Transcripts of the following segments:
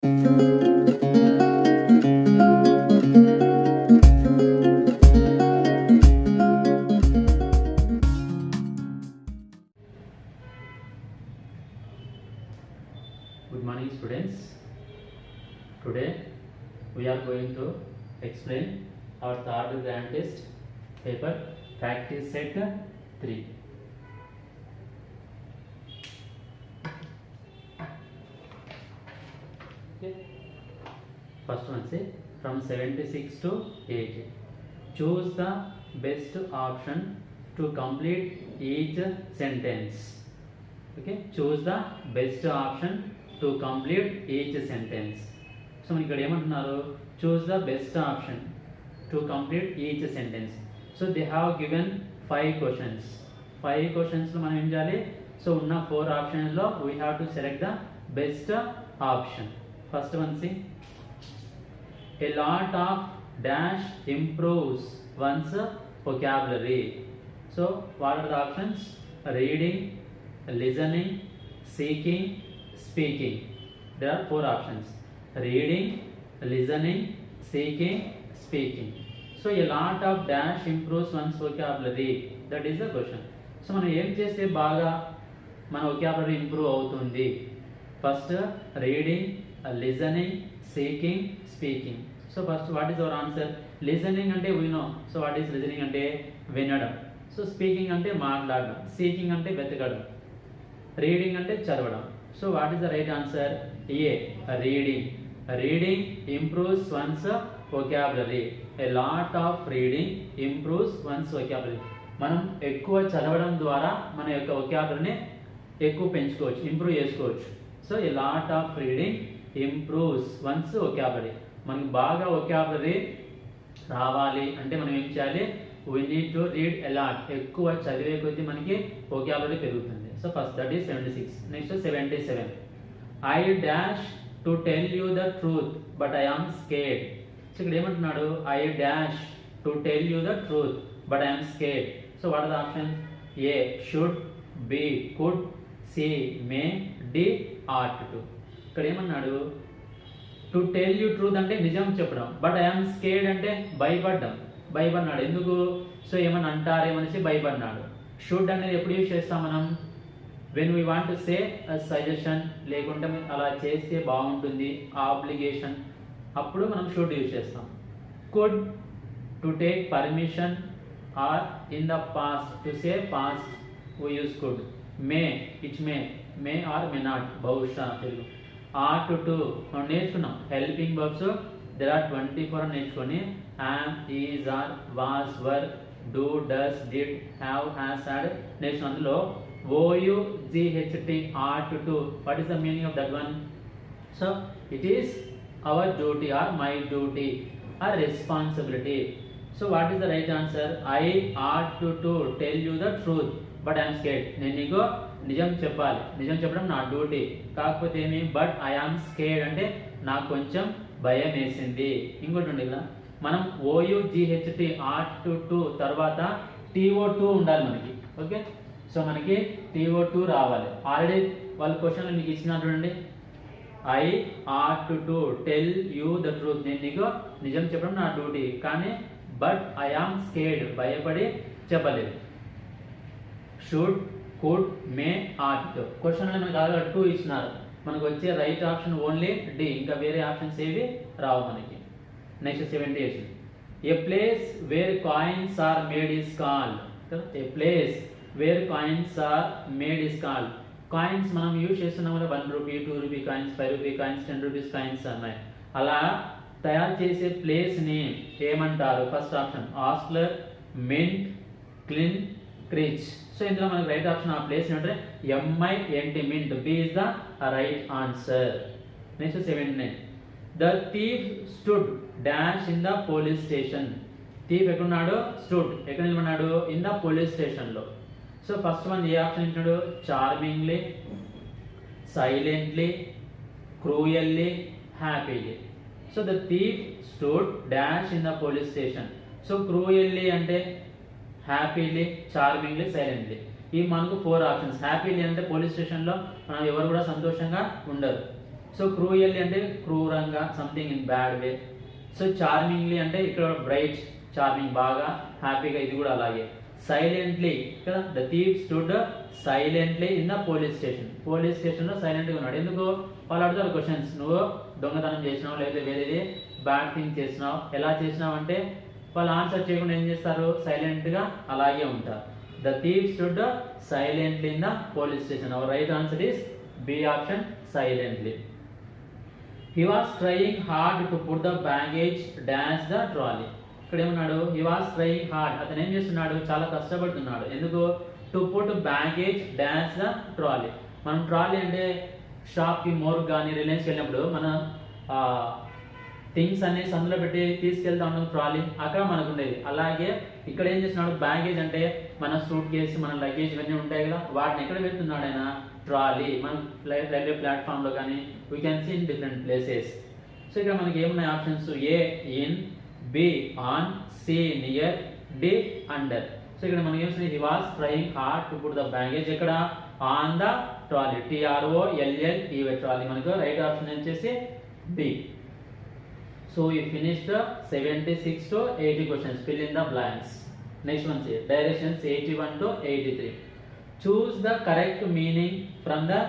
Good morning students. Today we are going to explain our third grand test paper practice set 3. Okay. First one say from 76 to 80. Choose the best option to complete each sentence. Okay. Choose the best option to complete each sentence. So మనకి ఇక్కడ ఏమంటున్నారు, choose the best option to complete each sentence. So they have given 5 questions. 5 questions లో మనం ఏం చేయాలి, so ఉన్న 4 options లో we have to select the best option. First one see, a lot of dash improves one's vocabulary. So what are the options? Reading, listening, seeking, speaking. There are 4 options: reading, listening, seeking, speaking. So a lot of dash improves one's vocabulary. That is the question. So మనం ఏం చేస్తే బాగా మన vocabulary improve అవుతుంది? First reading, listening, seeking, speaking. So first what is our answer? Listening అంటే we know. So what is listening అంటే వినడం. So speaking అంటే మాట్లాడడం, సీకింగ్ అంటే వెతకడం, రీడింగ్ అంటే చదవడం. So what is the right answer? A. Reading. Reading improves one's vocabulary. A lot of reading improves one's vocabulary. మనం ఎక్కువ చదవడం ద్వారా మన యొక్క vocabulary ఎక్కువ పెంచుకోవచ్చు, ఇంప్రూవ్ చేసుకోవచ్చు. So a lot of reading improves one's vocabulary. మనకి బాగా vocabulary రావాలి అంటే మనం ఏం చేయాలి? We need to read a lot. ఎక్కువ చదివే కొద్దీ మనకి vocabulary పెరుగుతుంది. So first that is 76. Next is 77. I dash to tell you the truth but I am scared. So ఇక్కడ ఏమంటున్నాడు? I dash to tell you the truth but I am scared. So what are the options? A. Should, B. Could, C. May, D. ought to. ఇక్కడ ఏమన్నాడు? To tell you truth అంటే నిజం చెప్పడం, but I am scared అంటే భయపడ్డాడు. ఎందుకు? So ఏమని అంటారేమనేసి భయపడినాడు. Should అనేది ఎప్పుడు యూజ్ చేస్తాం మనం? When we want to say a suggestion, లేకుంటే అలా చేస్తే బాగుంటుంది, ఆబ్లిగేషన్, అప్పుడు మనం షుడ్ యూజ్ చేస్తాం. Could to take permission, or in the past to say past we use could. May it's may or may not, బహుశా తెలుగు. ఆర్ టు మనం నేర్చుకున్నాం హెల్పింగ్ వర్బ్స్. దెర్ ఆర్ 24 నేర్చుకొని am, is, are, was, were, do, does, did, have, has, had నేర్చుకున్నాం. అందులో OUGHT ought to, what is the meaning of that one? So it is our duty or my duty or responsibility. So what is the right answer? I ought to tell you the truth but I am scared. నేను నీకు నిజం చెప్పాలి, నిజం చెప్పడం నా duty, కాకపోతే ఏమి but I am scared అంటే నాకు కొంచెం భయం వేసింది. ఇంకోటి ఉంది కదా, మనం OUGHT ought to తర్వాత TO2 ఉండాలి మనకి. ఓకే, సో మనకి TO2 రావాలి. ఆల్రెడీ వాళ్ళ క్వశ్చన్లో మీకు ఇచ్చిన చూడండి, I ought to tell you the truth, నేను నీకు నిజం చెప్పడం నా డ్యూటీ, కానీ బట్ ఐ ఆమ్ స్కేర్డ్, భయపడి చెప్పలేదు. షుడ్, కుడ్, మే, ఆట్. క్వశ్చన్లో మనకి ఆల్రెడీ 2 ఇచ్చినారు, మనకు వచ్చే రైట్ ఆప్షన్ ఓన్లీ డి, ఇంకా వేరే ఆప్షన్స్ ఏవి రావు మనకి. Next 78. A place where coins are made is called. A place where coins are made is called. Coins మనం యూజ్ చేస్తున్నాం కదా, 1 rupee, 2 rupee coins, 5 rupee coins, 10 rupees coins అన్నాయి. అలా తయారు చేసే ప్లేస్ని ఏమంటారు? First option ostler, mint, kiln, creche. So ఇందులో మనకి రైట్ ఆప్షన్ ఆ ప్లేస్ ఏంటంటే MINT, mint. B is the right answer. Next 79. The thief stood dash in the police station. Thief ఎక్కడున్నాడు? స్టూడ్, ఎక్కడ నిలబడినాడు? ఇన్ ద పోలీస్ స్టేషన్లో. So first one ఏ option ఇచ్చినాడు? Charmingly, silently, cruelly, happily. So the thief stood dash in the police station. So cruelly అంటే happily, charmingly, silently. ఈ మనకు 4 options. Happily అంటే పోలీస్ స్టేషన్లో మనం ఎవరు కూడా సంతోషంగా ఉండరు. సో క్రూయల్లీ అంటే క్రూరంగా, something in bad way. So charmingly అంటే ఇక్కడ బ్రైట్, చార్మింగ్, బాగా హ్యాపీగా, ఇది కూడా అలాగే. సైలెంట్లీ కదా, the thief stood silently in the police station. Police స్టేషన్లో సైలెంట్గా ఉన్నాడు. ఎందుకు? వాళ్ళు అడుగుతారు క్వశ్చన్స్, నువ్వు దొంగతనం చేసినావు లేదా వేరేది బ్యాడ్ థింగ్ చేసినావు, ఎలా చేసినావు అంటే వాళ్ళు ఆన్సర్ చేయకుండా ఏం చేస్తారు? సైలెంట్గా అలాగే ఉంటారు. The thief stood silently in the police station. Our right answer is B option, silently. He was trying hard to put the baggage dash the trolley. ఇక్కడ ఏమన్నాడు? He was trying hard. అతను ఏం చేస్తున్నాడు? చాలా కష్టపడుతున్నాడు. ఎందుకు? To put baggage dash the trolley. మనం trolley అంటే షాప్కి, మోర్ కానీ రిలయన్స్కి వెళ్ళినప్పుడు మన థింగ్స్ అన్ని సందులో పెట్టి తీసుకెళ్తా ఉంటాం ట్రాలీ, అక్కడ మనకు ఉండేది. అలాగే ఇక్కడ ఏం చేస్తున్నాడు? బ్యాగేజ్ అంటే మన సూట్ కేసు, మన లగేజ్ ఇవన్నీ ఉంటాయి కదా, వాటిని ఎక్కడ పెడుతున్నాడు ఆయన? ట్రాలీ. మనం రైల్వే ప్లాట్ఫామ్లో కానీ we can see in different places. So ఇక్కడ మనకి ఏమున్నాయి options? A in, B on, C near, D under. So ఇక్కడ మనకి ఏమొస్తుంది? He was trying hard to put the baggage ఎక్కడ? On the trolley. TROLLEY trolley. మనకు రైట్ ఆప్షన్ వచ్చేసి B. So you finish the 76 to 80 questions. Fill in the blanks. Next one see directions 81 to 83. Choose the correct meaning from the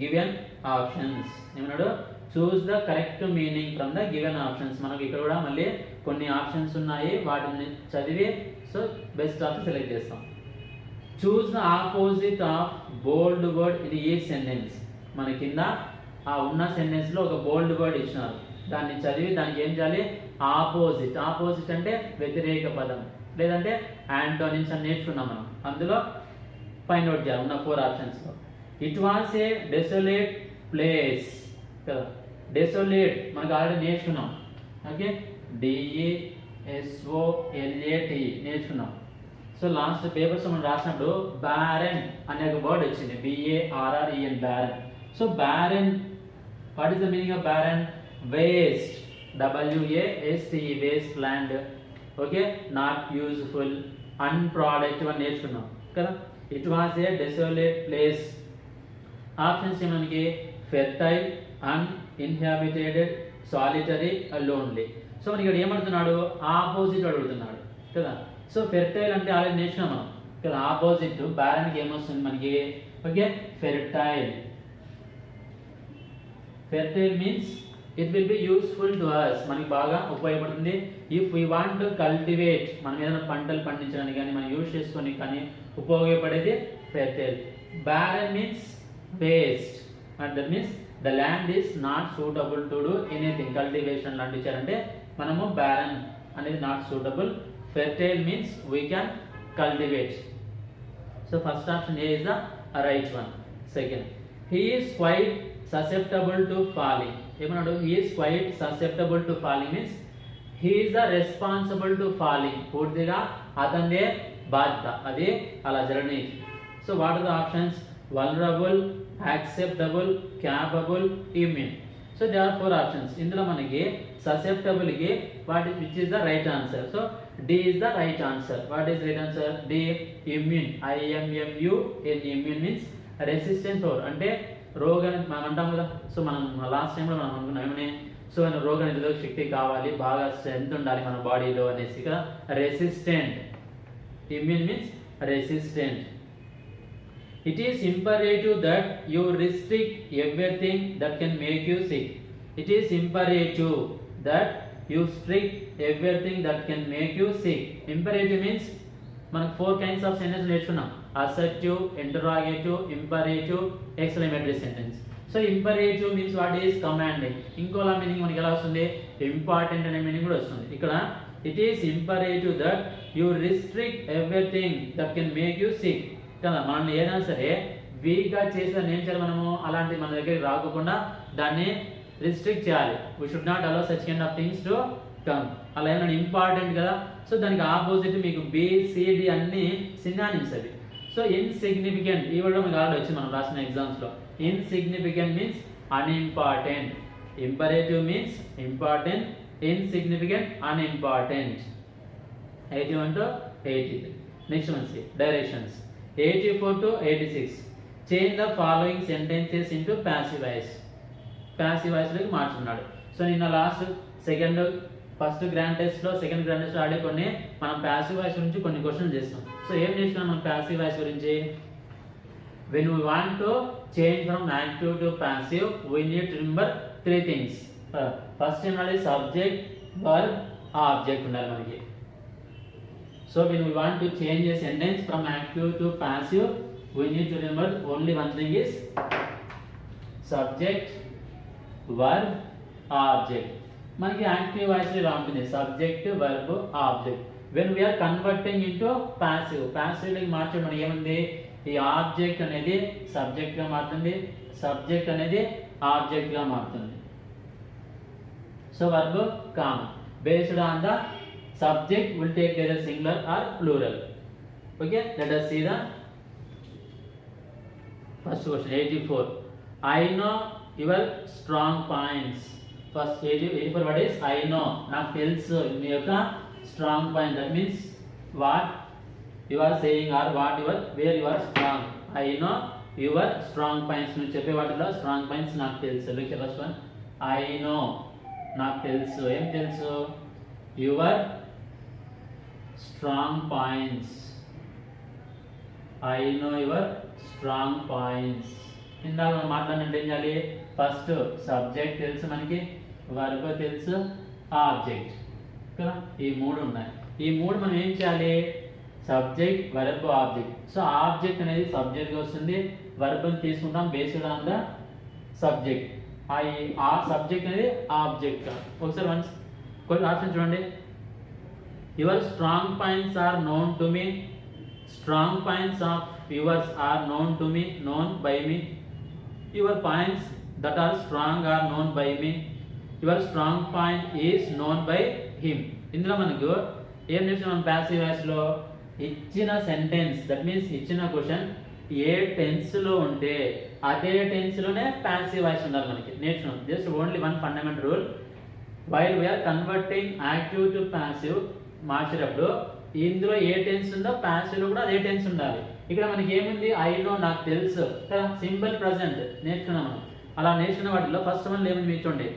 given options. ఏమన్నాడు? Choose the correct meaning from the given options. మనకి ఇక్కడ కూడా మళ్ళీ కొన్ని options ఉన్నాయి, వాటిని చదివి so best option select చేస్తాం. Choose the opposite of bold word ఇది ఏ సెంటెన్స్. మన కింద ఆ ఉన్న సెంటెన్స్ లో ఒక బోల్డ్ వర్డ్ ఇచ్చినారు, దాన్ని చదివి దానికి ఏం చేయాలి? ఆపోజిట్. ఆపోజిట్ అంటే వ్యతిరేక పదం, లేదంటే యాంటోనిమ్స్ అని నేర్చుకున్నాం మనం. అందులో ఫైండ్ అవుట్ చేయాలి ఉన్న 4 ఆప్షన్స్ లో. It was a desolate place కదా. డెసోలేట్ మనకు ఆల్రెడీ నేర్చుకున్నాం. ఓకే, DESOLATE నేర్చుకున్నాం. సో లాస్ట్ పేపర్స్ మనం రాసినప్పుడు బ్యారెన్ అనే ఒక వర్డ్ వచ్చింది, BARREN barren. So barren, what is the meaning of barren? Waste, WASTE waste land. Okay, not useful, unproductive అని నేర్చుకున్నాం కదా. It was a desolate place. Options మనకి fertile, uninhabited, solitary, lonely. So మనకి ఇక్కడ ఏమడుతున్నాడు? Opposite అడుగుతున్నాడు కదా. So fertile అంటే already నేర్చుకున్నాం మనం కదా. ఆపోజిట్ బ్యారెన్కి ఏమొస్తుంది మనకి? Okay, fertile. Fertile means it will be useful to us, మనకి బాగా ఉపయోగపడుతుంది. If we want to cultivate, మనం ఏదైనా పంటలు పండించడానికి కానీ మనం యూజ్ చేసుకొని కానీ ఉపయోగపడేది fertile. Barren means waste, and that means the land is not suitable to do anything. Cultivation లాంటివి చేయాలంటే మనము బ్యారెన్ అనేది not suitable. Fertile means we can cultivate. So first option A is the right one. Second, he is quite susceptible to falling. ఏమన్నాడు? He is quite susceptible to falling means he is the responsible to falling. పూర్తిగా అతనిదే బాధ్యత, అది అలా జరగని. So what are the options? Vulnerable, acceptable, capable, immune. So they are 4 options. ఇందులో మనకి susceptible కి which is the right answer? So D is the right answer. What is right answer? D, immune, IMMUN. Immune means resistance power, అంటే రోగం మనం అంటాం కదా. So మనం last టైంలో మనం అనుకున్నాం ఏమని? సో రోగ నిరోధక శక్తి కావాలి, బాగా స్ట్రెంత్ ఉండాలి మన బాడీలో అనేసి కదా. Resistant. Immune means resistant. It is imperative that you restrict everything that can make you sick. It is imperative that you restrict everything that can make you sick. Imperative means మనకు 4 kinds of sentence నేర్చుకున్నాం. Assertive, interrogative, imperative, exclamatory sentence. So imperative means what is commanding. ఇంకోలా meaning మనకి ఎలా వస్తుంది? Important అనే meaning కూడా వస్తుంది. ఇక్కడ it is imperative that you restrict everything that can make you sick. కదా, మనం ఏదైనా సరే వీక్గా చేసిన ఏం చేయాలి మనము? అలాంటి మన దగ్గరికి రాకుండా దాన్ని రిస్ట్రిక్ట్ చేయాలి. We should not allow such kind of things to come. అలా ఏమైనా ఇంపార్టెంట్ కదా. సో దానికి ఆపోజిట్ మీకు BCD అన్ని సినానిమ్స్ అవి. సో ఇన్సిగ్నిఫికెంట్, ఈ వర్డ్ మీకు ఆల్రెడీ వచ్చింది మనం రాసిన ఎగ్జామ్స్లో. Insignificant means unimportant. Imperative means important, insignificant unimportant. 81 to 83. Next one C directions 84 to 86. Change the following sentences into passive voice. Passive వాయిస్లోకి మార్చుకున్నాడు. సో నిన్న ఫస్ట్ గ్రాండ్ టెస్ట్లో సెకండ్ గ్రాండ్ టెస్ట్లో ఆడే కొన్ని మనం ప్యాసివ్ వాయిస్ గురించి కొన్ని క్వశ్చన్స్ చేస్తాం. సో ఏం చేసినాం మనం ప్యాసివ్ వాయిస్ గురించి? When we want to change from active to passive, we need to remember three things. First is subject, verb, object ఉండాలి మనకి. So when we want to change a sentence from active to passive, we need to remember only one thing is subject, verb, object. మనకి active voice ఇలా ఉంటుంది, subject, verb, object. when we are converting into passive, passive లోకి మార్చడం మనకి ఏముంది? ఈ object అనేది subject గా మారుతుంది, సబ్జెక్ట్ అనేది ఆబ్జెక్ట్ గా మారుతుంది. So verb common based on the subject will take either singular or plural. Okay, let us see the first question. 84. I know your strong points. First 84 what is I know, నాకు తెలుసు మీ యొక్క strong point. That means what you are saying or where you are strong. I know your strong points. నువ్వు చెప్పే వాటిలో strong points నాకు తెలుసు. Look at first one. I know, నాకు తెలుసు. ఏం తెలుసు? your strong points. I know your strong points. ఇందాక మనం మాట్లాడినట్టు ఏం చేయాలి? ఫస్ట్ సబ్జెక్ట్ తెలుసు మనకి, వర్బ్ తెలుసు, ఆబ్జెక్ట్ కదా, ఈ మూడు ఉన్నాయి. ఈ మూడు మనం ఏం చేయాలి? Subject, verb, object. So object అనేది సబ్జెక్ట్గా వస్తుంది, వర్బ్ని తీసుకుంటాం బేస్డ్ ఆన్ ద సబ్జెక్ట్. ఆ సబ్జెక్ట్ అనేది ఆబ్జెక్ట్. ఒకసారి కొన్ని ఆప్షన్ చూడండి. Your strong points are known to me. Strong points of yours are known to me, known by me. Your points that are strong are known by me. Your strong point is known by him. ఇందులో మనకు ఏం నేర్చుకున్నాం? Passive వాయిస్లో ఇచ్చిన sentence, that means ఇచ్చిన question ఏ టెన్స్లో ఉంటే అదే టెన్స్లోనే ప్యాసివ్ వాయిస్ ఉండాలి మనకి. నేర్చుకున్నాం just only one fundamental rule. While we are converting active to passive మార్చేటప్పుడు ఇందులో ఏ టెన్స్ ఉందో ప్యాసివ్లో కూడా అదే టెన్స్ ఉండాలి. ఇక్కడ మనకి ఏముంది? ఐ నో, నాకు తెలుసు కదా, సింపుల్ ప్రజెంట్ నేర్చుకున్నాం మనం. అలా నేర్చుకున్న వాటిలో ఫస్ట్ వన్ ఏముంది మీకు చూడండి.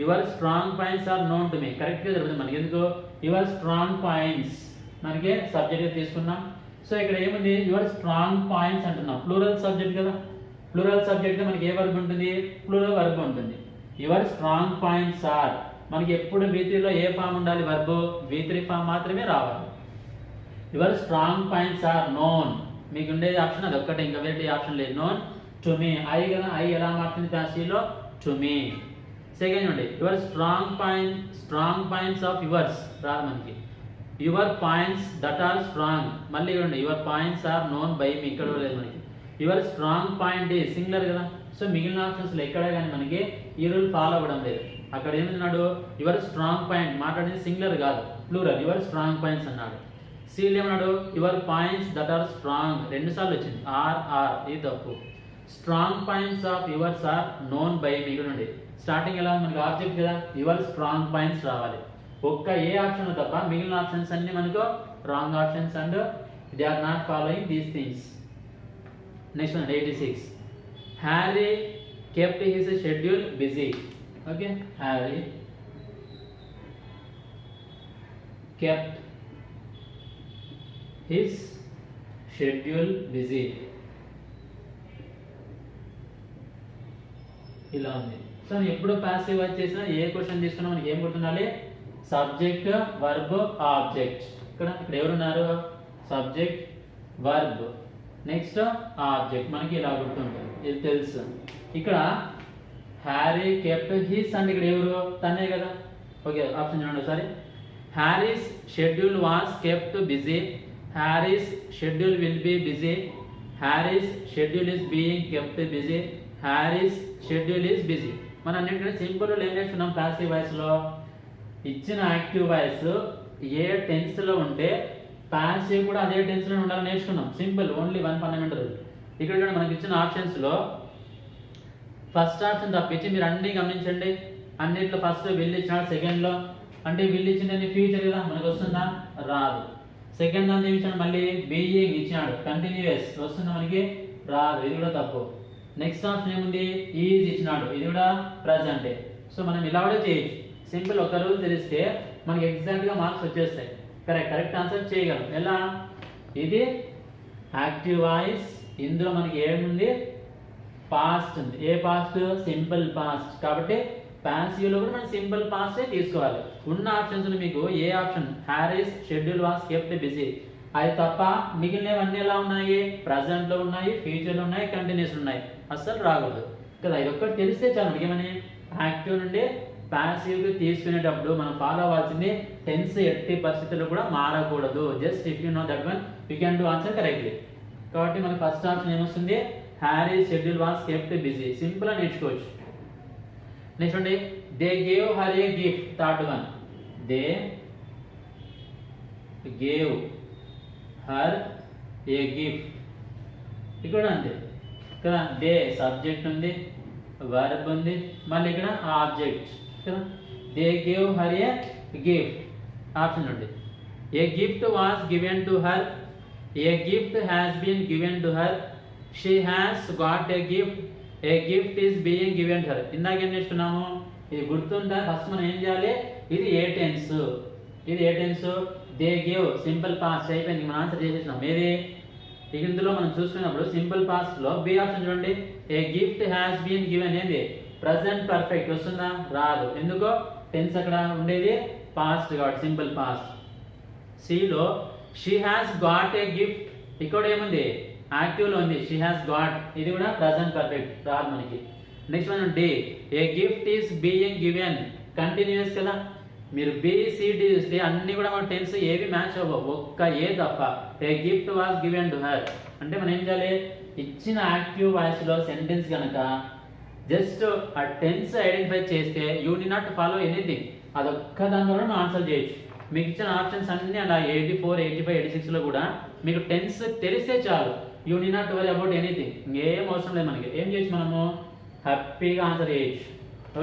Your strong points are known to me. కరెక్ట్గా జరుగుతుంది మనకి. ఎందుకు? యువర్ స్ట్రాంగ్ పాయింట్స్ మనకి సబ్జెక్ట్గా తీసుకున్నాం. సో ఇక్కడ ఏముంది? యువర్ స్ట్రాంగ్ పాయింట్స్ అంటున్నాం. ప్లూరల్ సబ్జెక్ట్ కదా, ప్లూరల్ సబ్జెక్ట్ మనకి ఏ వర్బ్ ఉంటుంది? ప్లూరల్ వర్బ్ ఉంటుంది. యువర్ స్ట్రాంగ్ పాయింట్స్ ఆర్ మనకి ఎప్పుడు V3లో ఏ ఫామ్ ఉండాలి? వర్బ్ V3 ఫామ్ మాత్రమే రావాలి. Your strong points are known, మీకు ఉండేది ఆప్షన్ అది ఒక్కటే, ఇంకా వేరే ఆప్షన్ లేదు. Known to me. ఐ కదా, ఐ ఎలా మారుతుంది ప్యాసివ్లో? To me. సెకండ్ చూడండి. Your strong points of yours రాదు మనకి. Your points that are strong. మళ్ళీ చూడండి. Your points are known by me, ఇక్కడ లేదు మనకి. Your strong point is singular కదా. సో మిగిలిన ఆప్షన్స్లో ఎక్కడ కానీ మనకి ఈ రూల్ ఫాలో అవ్వడం లేదు. అక్కడ ఏమన్నాడు? యువర్ స్ట్రాంగ్ పాయింట్ మాట్లాడేది సింగులర్ కాదు, ప్లూరల్. యువర్ స్ట్రాంగ్ పాయింట్స్ అన్నాడు. సీల్ ఏమన్నాడు? Your points that are strong, 2 సార్లు వచ్చింది. ఆర్ ఇది తప్పు. Strong points of yours are known by me. ఇక్కడ నుండి స్టార్టింగ్ ఎలా మనకి ఆబ్జెక్ట్ కదా, యువర్ స్ట్రాంగ్ పాయింట్స్ రావాలి. ఒక్క ఏ ఆప్షన్ తప్ప మిగిలిన ఆప్షన్స్ అన్ని మనకు wrong options and they are not following these things. Next one 86. Harry kept his schedule busy. Okay, Harry kept his schedule busy. ఇలా ఉంది. సో ఎప్పుడు ప్యాసివ్ వాయిస్ చేసినా ఏ క్వశ్చన్ తీసుకున్నా మనకి ఏం గుర్తుండాలి? Subject, verb, object. ఇక్కడ ఎవరున్నారు? Subject, verb, next object. మనకి ఇలా గుర్తుంటుంది, ఇది తెలుసు. ఇక్కడ హ్యారీ కెప్ట్ హిస్ అంటే ఇక్కడ ఎవరు? తనే కదా. ఓకే, ఆప్షన్ చూడండి ఒకసారి. Harry's schedule was kept busy. Harry's schedule will be busy. Harry's schedule is being kept busy. Harry's schedule is busy. మనం అన్నింటినీ సింపుల్ ఏం నేర్చుకున్నాం? ప్యాసివ్ వాయిస్లో ఇచ్చిన యాక్టివ్ వాయిస్ ఏ టెన్స్లో ఉంటే ప్యాసివ్ కూడా అదే టెన్స్లో ఉండాలని నేర్చుకున్నాం. Simple, only one fundamental rule. ఇక్కడ కూడా మనకి ఇచ్చిన ఆప్షన్స్లో ఫస్ట్ ఆప్షన్ తప్పించి మీరు అన్నీ గమనించండి. అన్నిట్లో ఫస్ట్ విల్ ఇచ్చినాడు, సెకండ్లో అంటే విల్ ఇచ్చిందని ఫ్యూచర్ కదా, మనకు వస్తుందా? రాదు. సెకండ్ దాన్ని ఇచ్చాడు, మళ్ళీ బీయింగ్ ఇచ్చినాడు, కంటిన్యూస్ వస్తుందా? మనకి రాదు. ఇది కూడా తప్పు. నెక్స్ట్ ఆప్షన్ ఏముంది, ఈజ్ ఇచ్చినాడు, ఇది కూడా ప్రజెంటే. సో మనం ఇలా కూడా చేయొచ్చు. సింపుల్ ఒక రూల్ తెలిస్తే మనకి ఎగ్జాక్ట్గా మార్క్స్ వచ్చేస్తాయి. కరెక్ట్ ఆన్సర్ చేయగలం. ఎలా, ఇది యాక్టివ్ వాయిస్, ఇందులో మనకి ఏముంది, పాస్ట్ ఉంది. A past, simple past. కాబట్టి ప్యాసివ్లో కూడా మనం సింపుల్ పాస్టే తీసుకోవాలి. ఉన్న ఆప్షన్స్ మీకు A option, Harry's schedule was kept busy, అది తప్ప మిగిలినవన్నీ ఎలా ఉన్నాయి, ప్రజెంట్లో ఉన్నాయి, ఫ్యూచర్లో ఉన్నాయి, కంటిన్యూస్ ఉన్నాయి. అస్సలు రాకూడదు కదా. ఇది ఒక్కటి తెలిస్తే చాలు. మనకి ఏమని, యాక్టివ్ నుండి ప్యాసివ్కి తీసుకునేటప్పుడు మనం ఫాలో అవ్వాల్సింది టెన్స్ ఎట్టి పరిస్థితుల్లో కూడా మారకూడదు. Just if you know that one you can do answer correctly. కాబట్టి మనకి ఫస్ట్ ఆప్షన్ ఏమొస్తుంది, Harry schedule was kept busy. Simple గా నేర్చుకోవచ్చు. నెక్స్ట్ అండి, they gave her a gift. Third one, they gave her a gift. ఇక్కడ అంతే కదా. They subject ఉంది, వర్బ్ ఉంది, మళ్ళీ ఇక్కడ ఆబ్జెక్ట్ కదా. They gave her a gift option ఉంది. A gift was given to her, a gift has been given to her, she has got a gift, a gift is being given to her. ఇందాక ఏం నేర్చుకున్నాము, ఇది గుర్తుందా? First మనం ఏం చేయాలి, ఇది ఏ టెన్స్, ఇది ఏ tense, they gave simple past అయిపోయింది, మనం ఆన్సర్ చేసేసినాం. ఏది ఇందులో మనం చూసుకున్నప్పుడు సింపుల్ పాస్ట్ లో బి ఆప్షన్ చూడండి, a gift has been given, ఏంది ప్రజెంట్ పర్ఫెక్ట్ వస్తుందా, రాదు. ఎందుకో టెన్స్ అక్కడ ఉండేది పాస్ట్ కాబట్టి సింపుల్ పాస్ట్. సిలో she has got a gift, ఇక్కడ ఏముంది యాక్టివ్ లో ఉంది, షీ హ్యాస్ గాట్, ఇది కూడా ప్రజెంట్ పర్ఫెక్ట్, రాదు మనకి. Next one D, a gift is being given, continuous కదా. మీరు బిసిడి చూస్తే అన్ని కూడా మన టెన్స్ ఏవి మ్యాచ్ అవ్వవు, ఒక్క ఏ తప్ప. A gift was given to her అంటే మనం ఏం చేయాలి, ఇచ్చిన యాక్టివ్ వాయిస్ లో సెంటెన్స్ కనుక జస్ట్ ఆ టెన్స్ ఐడెంటిఫై చేస్తే you do not follow anything, అదొక్క దాని ద్వారా మనం ఆన్సర్ చేయొచ్చు. మీకు ఇచ్చిన ఆప్షన్స్ అన్ని అలా 84, 85, 86 లో కూడా మీకు టెన్స్ తెలిస్తే చాలు, you do not worry about anything. ఇంకేం అవసరం లేదు మనకి. ఏం చేయొచ్చు, మనము హ్యాపీగా ఆన్సర్ చేయొచ్చు.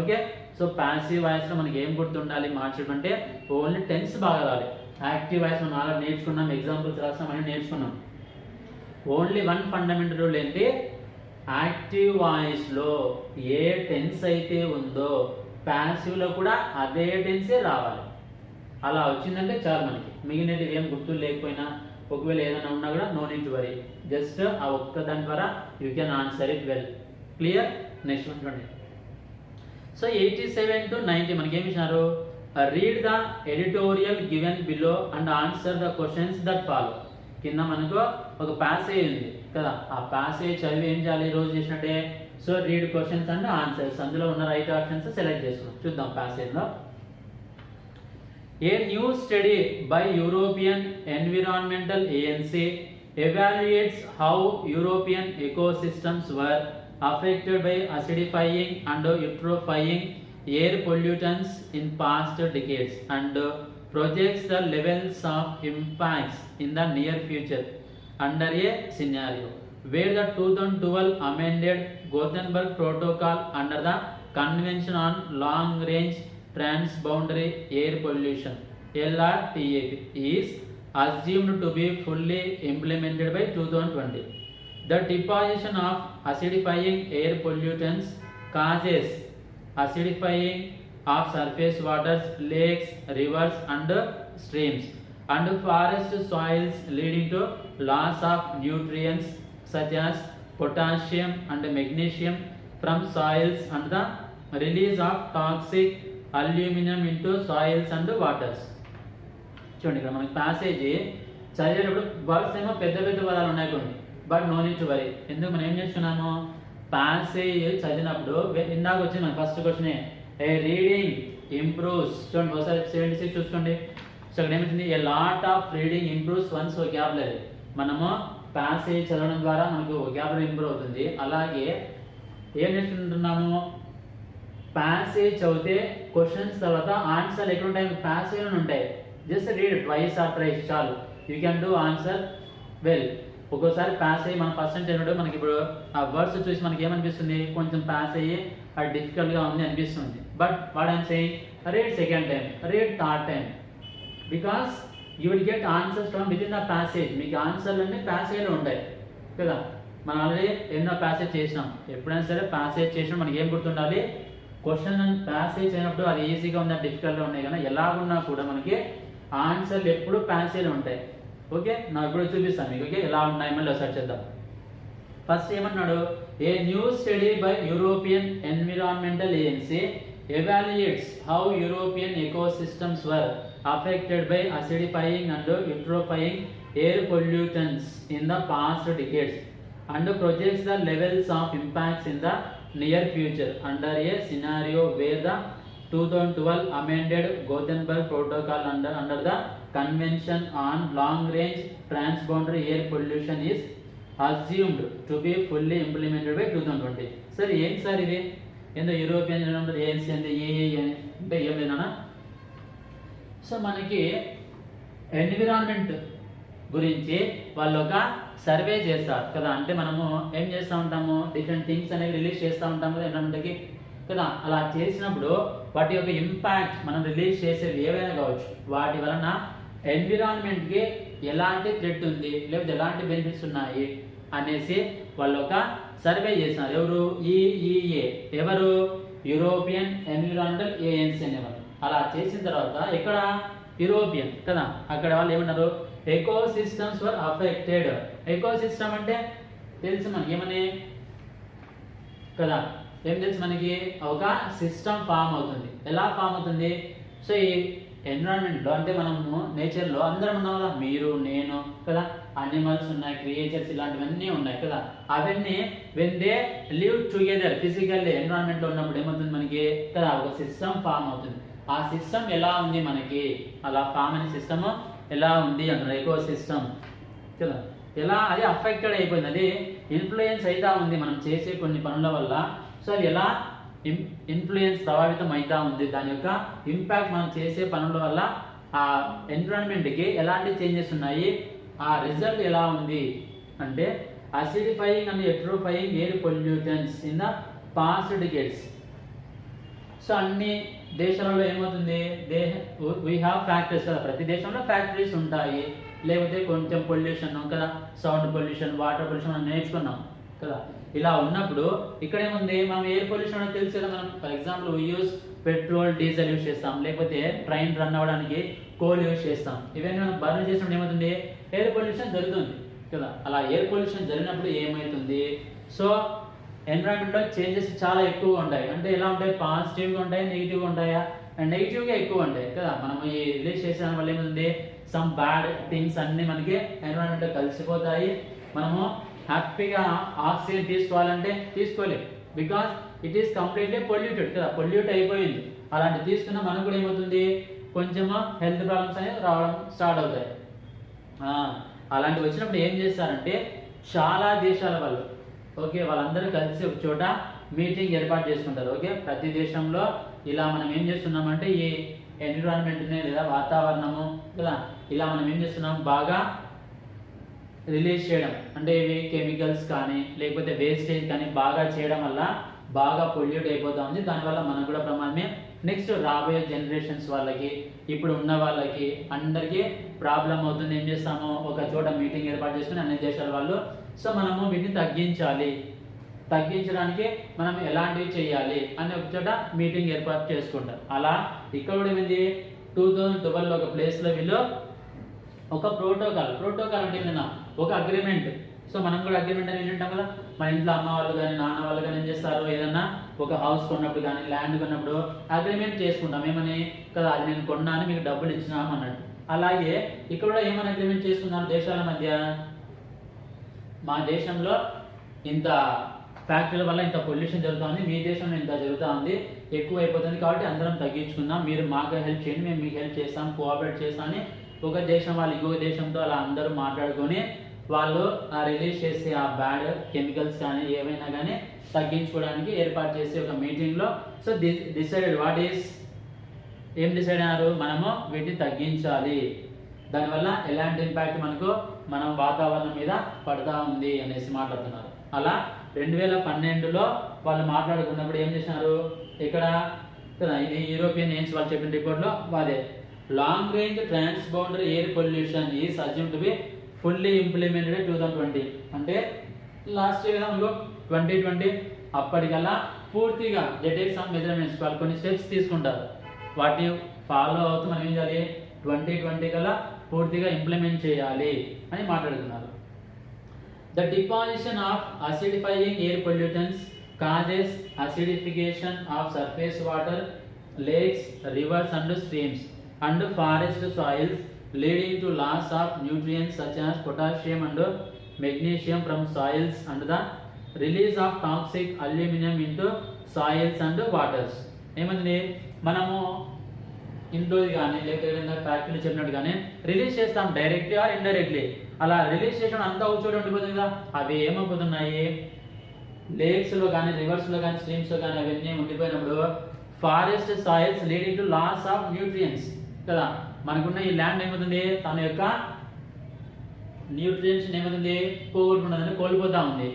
ఓకే, సో ప్యాసివ్ వాయిస్ లో మనకి ఏం గుర్తుండాలి మార్చడం అంటే, ఓన్లీ టెన్స్ బాగా రావాలి. యాక్టివ్ వాయిస్ మనం ఆల్రెడీ నేర్చుకున్నాం, ఎగ్జాంపుల్స్ రాస్తాం అని నేర్చుకున్నాం. ఓన్లీ వన్ ఫండమెంటల్ రూల్ ఏంటి, యాక్టివ్ వాయిస్ లో ఏ టెన్స్ అయితే ఉందో ప్యాసివ్ లో కూడా అదే టెన్సే రావాలి. అలా వచ్చిందంటే చాలు మనకి. మిగిలినది ఏం గుర్తులు లేకపోయినా, ఒకవేళ ఏదైనా ఉన్నా కూడా no need to worry, just ఆ ఒక్క దాని ద్వారా you can answer it well. Clear. Next చూడండి. సో 87 to 90 మనకి ఏమి ఇచ్చినారు, read the editorial given below and answer the questions that follow. కింద మనకు ఒక ప్యాసేజ్ ఉంది కదా, ఆ ప్యాసేజ్ చదివి ఏం చేయాలి, రోజు చేసినట్టే. So read questions and answers, అందులో ఉన్న రైట్ ఆప్షన్స్ సెలెక్ట్ చేసుకున్నాం. చూద్దాం ప్యాసేజ్ లో. A new study by European environmental agency evaluates how European ecosystems were affected by acidifying and eutrophying air pollutants in past decades and projects the levels of impacts in the near future under a scenario where the 2012 amended Gothenburg Protocol under the Convention on Long Range Transboundary Air Pollution LRTAP is assumed to be fully implemented by 2020. The deposition of acidifying air pollutants causes acidifying of surface waters, lakes, rivers and streams and forest soils, leading to loss of nutrients such as potassium and magnesium from soils and the release of toxic aluminum into soils and waters. చూడండి, ఇక్కడ మనకి passage చదివేటప్పుడు words ఏమో పెద్ద పెద్ద పదాలు ఉన్నాయి కొన్ని, but no need to worry. ఎందుకు మనం ఏం చేస్తున్నాము, ప్యాసేజ్ చదివినప్పుడు ఇందాక వచ్చింది మన first question, a reading improves. చూడండి ఒకసారి 76 చూసుకోండి. సో ఇక్కడ ఏమిటి, a lot of reading improves once vocabulary. మనము ప్యాసేజ్ చదవడం ద్వారా మనకు వొకాబులరీ ఇంప్రూవ్ అవుతుంది. అలాగే ఏం నేర్చుకుంటున్నాము, ప్యాసేజ్ చదివితే క్వశ్చన్స్ తర్వాత ఆన్సర్లు ఎక్కడ ఉంటాయి, ప్యాసేజ్లో ఉంటాయి. Just read twice or thrice చాలు, you can do answer well. ఒక్కోసారి పాస్ అయ్యి మనం ఫస్ట్ టైం చదివినప్పుడు మనకి ఇప్పుడు ఆ వర్డ్స్ చూసి మనకి ఏమనిపిస్తుంది, కొంచెం పాస్ అయ్యి అది డిఫికల్ట్గా ఉంది అనిపిస్తుంది. But what I'm saying, read second time, read third time, because you will get answers from with in the passage. మీకు ఆన్సర్లు అన్నీ ప్యాసేజ్లో ఉంటాయి కదా. మనం ఆల్రెడీ ఎన్నో ప్యాసేజ్ చేసినాం. ఎప్పుడైనా సరే ప్యాసేజ్ చేసినా మనకి ఏం గుర్తుండాలి, క్వశ్చన్ ప్యాసేజ్ అయినప్పుడు అది ఈజీగా ఉందా డిఫికల్ట్గా ఉన్నాయి కానీ ఎలాగున్నా కూడా మనకి ఆన్సర్లు ఎప్పుడు ప్యాసేజ్ ఉంటాయి. ఓకే, నా ఇప్పుడు చూపిస్తాను మీకు. ఓకే, ఎలా ఉన్నాయి మళ్ళీ ఒకసారి చేద్దాం. ఫస్ట్ ఏమన్నాడు, a new study by European environmental agency evaluates how European ecosystems were affected by acidifying and eutrophying air pollutants in the past decades and projects the levels of impacts in the near future under a scenario where the 2012 amended Gothenburg Protocol under the Convention on Long Range Transboundary Air Pollution is assumed to be fully implemented by 2020. సరే ఏంటి sir ఇది, ఏందో European agency అంటే అంటే ఏం లేదన్నా. So మనకి environment గురించి వాళ్ళు ఒక సర్వే చేస్తారు కదా. అంటే మనము ఏం చేస్తూ ఉంటాము, డిఫరెంట్ థింగ్స్ అనేవి రిలీజ్ చేస్తూ ఉంటాము కదా ఎన్విరాన్మెంట్కి కదా. అలా చేసినప్పుడు వాటి యొక్క ఇంపాక్ట్ మనం రిలీజ్ చేసేవి ఏవైనా కావచ్చు, వాటి వలన ఎన్విరాన్మెంట్కి ఎలాంటి థ్రెట్ ఉంది లేకపోతే ఎలాంటి బెనిఫిట్స్ ఉన్నాయి అనేసి వాళ్ళు ఒక సర్వే చేసినారు. ఎవరు, ఈఈఏ, ఎవరు, యూరోపియన్ ఎన్విరాన్మెంటల్ ఏజెన్సీ అనేవారు. అలా చేసిన తర్వాత ఇక్కడ యూరోపియన్ కదా, అక్కడ వాళ్ళు ఏమన్నారు, ఎకో సిస్టమ్స్ వర్ అఫెక్టెడ్. ఎకో సిస్టమ్ అంటే తెలుసు మనకి ఏమని కదా, ఏం తెలుసు మనకి, ఒక సిస్టమ్ ఫామ్ అవుతుంది. ఎలా ఫామ్ అవుతుంది, సో ఈ ఎన్విరాన్మెంట్లో అంటే మనము నేచర్లో అందరం ఉన్నాం కదా, మీరు నేను కదా, అనిమల్స్ ఉన్నాయి, క్రియేచర్స్ ఇలాంటివన్నీ ఉన్నాయి కదా. అవన్నీ when they live together physically ఎన్విరాన్మెంట్లో ఉన్నప్పుడు ఏమవుతుంది మనకి కదా, ఒక సిస్టమ్ ఫామ్ అవుతుంది. ఆ సిస్టమ్ ఎలా ఉంది మనకి, అలా ఫామ్ అనే సిస్టమ్ ఎలా ఉంది అంటారు, ఎకో సిస్టమ్ కదా. ఎలా అది అఫెక్టెడ్ అయిపోయింది, అది ఇన్ఫ్లుయెన్స్ అవుతా ఉంది మనం చేసే కొన్ని పనుల వల్ల. సో అది ఎలా ఇన్ఫ్లుయెన్స్ ప్రభావితం అవుతా ఉంది, దాని యొక్క ఇంపాక్ట్ మనం చేసే పనుల వల్ల ఆ ఎన్విరాన్మెంట్కి ఎలాంటి చేంజెస్ ఉన్నాయి, ఆ రిజల్ట్ ఎలా ఉంది అంటే acidifying and eutrophying air pollutants in the past decades. So అన్ని దేశాలలో ఏమవుతుంది, వీ హ్యావ్ ఫ్యాక్టరీస్ కదా, ప్రతి దేశంలో ఫ్యాక్టరీస్ ఉంటాయి, లేకపోతే కొంచెం పొల్యూషన్ కదా, సౌండ్ పొల్యూషన్, వాటర్ పొల్యూషన్ మనం నేర్చుకున్నాం కదా. ఇలా ఉన్నప్పుడు ఇక్కడ ఏముంది, మనం ఎయిర్ పొల్యూషన్ అనేది తెలుసు కదా. మనం for example use petrol diesel use చేస్తాం, లేకపోతే ట్రైన్ రన్ అవ్వడానికి కోల్ యూజ్ చేస్తాం. ఇవన్నీ మనం బర్న్ చేసినప్పుడు ఏమవుతుంది, ఎయిర్ పొల్యూషన్ జరుగుతుంది కదా. అలా ఎయిర్ పొల్యూషన్ జరిగినప్పుడు ఏమవుతుంది, సో ఎన్విరాన్మెంట్లో చేంజెస్ చాలా ఎక్కువగా ఉంటాయి. అంటే ఎలా ఉంటాయి, పాజిటివ్గా ఉంటాయి, నెగిటివ్గా ఉంటాయా, అండ్ నెగిటివ్గా ఎక్కువ ఉంటాయి కదా. మనం ఈ రిలీజ్ చేసిన వల్ల ఏముంది, సమ్ బ్యాడ్ థింగ్స్ అన్నీ మనకి ఎన్విరాన్మెంట్లో కలిసిపోతాయి. మనము హ్యాపీగా ఆక్సిజన్ తీసుకోవాలంటే తీసుకోలేము, because it is completely polluted కదా, పొల్యూట్ అయిపోయింది. అలాంటి తీసుకున్న మనకు కూడా ఏమవుతుంది, కొంచెము హెల్త్ ప్రాబ్లమ్స్ అనేవి రావడం స్టార్ట్ అవుతాయి. అలాంటివి వచ్చినప్పుడు ఏం చేస్తారంటే చాలా దేశాల వాళ్ళు ఓకే వాళ్ళందరూ కలిసి ఒక చోట మీటింగ్ ఏర్పాటు చేసుకుంటారు. ఓకే, ప్రతి దేశంలో ఇలా మనం ఏం చేస్తున్నామంటే ఈ ఎన్విరాన్మెంట్ని లేదా వాతావరణము కదా, ఇలా మనం ఏం చేస్తున్నాం, బాగా రిలీజ్ చేయడం, అంటే ఇవి కెమికల్స్ కానీ లేకపోతే వేస్టేజ్ కానీ బాగా చేయడం వల్ల బాగా పొల్యూట్ అయిపోతా ఉంది. దానివల్ల మనకు కూడా ప్రమాదమే. నెక్స్ట్ రాబోయే జనరేషన్స్ వాళ్ళకి, ఇప్పుడు ఉన్న వాళ్ళకి అందరికీ ప్రాబ్లం అవుతుంది. ఏం చేస్తాము, ఒక చోట మీటింగ్ ఏర్పాటు చేసుకుని అన్ని దేశాల వాళ్ళు, సో మనము వీటిని తగ్గించడానికి మనం ఎలాంటివి చేయాలి అని ఒక చోట మీటింగ్ ఏర్పాటు చేసుకుంటారు. అలా ఇక్కడ కూడా ఏమైంది, 2012 ఒక ప్లేస్లో వీళ్ళు ఒక ప్రోటోకాల్ అంటే ఏమైనా ఒక అగ్రిమెంట్. సో మనం కూడా అగ్రిమెంట్ అని వింటాం కదా, మన ఇంట్లో అమ్మ వాళ్ళు కానీ నాన్న వాళ్ళు కానీ ఏం చేస్తారు, ఏదన్నా ఒక హౌస్ కొన్నప్పుడు కానీ ల్యాండ్ కొన్నప్పుడు అగ్రిమెంట్ చేసుకుంటాం. ఏమని కదా, అది నేను కొన్నాను మీకు డబ్బులు ఇచ్చినాము అన్నట్టు. అలాగే ఇక్కడ కూడా ఏమని అగ్రిమెంట్ చేసుకున్నారు దేశాల మధ్య, మా దేశంలో ఇంత ఫ్యాక్టరీల వల్ల ఇంత పొల్యూషన్ జరుగుతుంది, మీ దేశంలో ఇంత జరుగుతూ ఉంది, ఎక్కువ అయిపోతుంది, కాబట్టి అందరం తగ్గించుకుందాం, మీరు మాకు హెల్ప్ చేయండి, మేము మీకు హెల్ప్ చేస్తాం, కోఆపరేట్ చేస్తామని ఒక దేశం వాళ్ళు ఇంకొక దేశంతో అలా అందరూ మాట్లాడుకొని వాళ్ళు రిలీజ్ చేసే ఆ బ్యాడ్ కెమికల్స్ కానీ ఏమైనా కానీ తగ్గించుకోవడానికి ఏర్పాటు చేసే ఒక మీటింగ్లో సో డిసైడెడ్ వాట్ ఈస్ ఏం డిసైడ్ అయ్యారు, మనము వీటిని తగ్గించాలి, దానివల్ల ఎలాంటి ఇంపాక్ట్ మనకు మన వాతావరణం మీద పడతా ఉంది అనేసి మాట్లాడుతున్నారు. అలా 2012లో వాళ్ళు మాట్లాడుకున్నప్పుడు ఏం చేసినారు, ఇక్కడ ఇది యూరోపియన్ ఏజెన్సీ వాళ్ళు చెప్పిన రిపోర్ట్లో వాదే long range transboundary air pollution is assumed to be fully implemented 2020. అంటే లాస్ట్ ఇయర్ కదా మనకు 2020 అప్పటికల్లా పూర్తిగా జెటెక్ సమ్ మెజర్మెంట్స్ వాళ్ళు కొన్ని స్టెప్స్ తీసుకుంటారు, వాటిని ఫాలో అవుతూ మనం ఏం చేయాలి 2020 కల్లా పూర్తిగా ఇంప్లిమెంట్ చేయాలి అని మాట్లాడుతున్నారు. The deposition of acidifying air pollutants causes acidification of surface water, lakes, rivers and streams and forest soils, leading to loss of nutrients such as potassium and magnesium from soils and the release of toxic aluminum into soils and waters. ఏమంటే మనము ఇంట్లోది కానీ లేకపోతే ఫ్యాక్టరీలో చెప్పినట్టు కానీ release చేస్తాం directly or indirectly. అలా release చేసిన అంతా ఒక చోట ఉండిపోతుంది కదా, అవి ఏమైపోతున్నాయి లేక్స్లో కానీ రివర్స్లో కానీ స్ట్రీమ్స్లో కానీ అవన్నీ ఉండిపోయినప్పుడు forest soils leading to loss of nutrients కదా. మనకున్న ఈ ల్యాండ్ ఏమవుతుంది తన యొక్క న్యూట్రియంట్స్ ఏమవుతుంది పోగొట్టుకుంటుందని కోల్పోతూ ఉంది.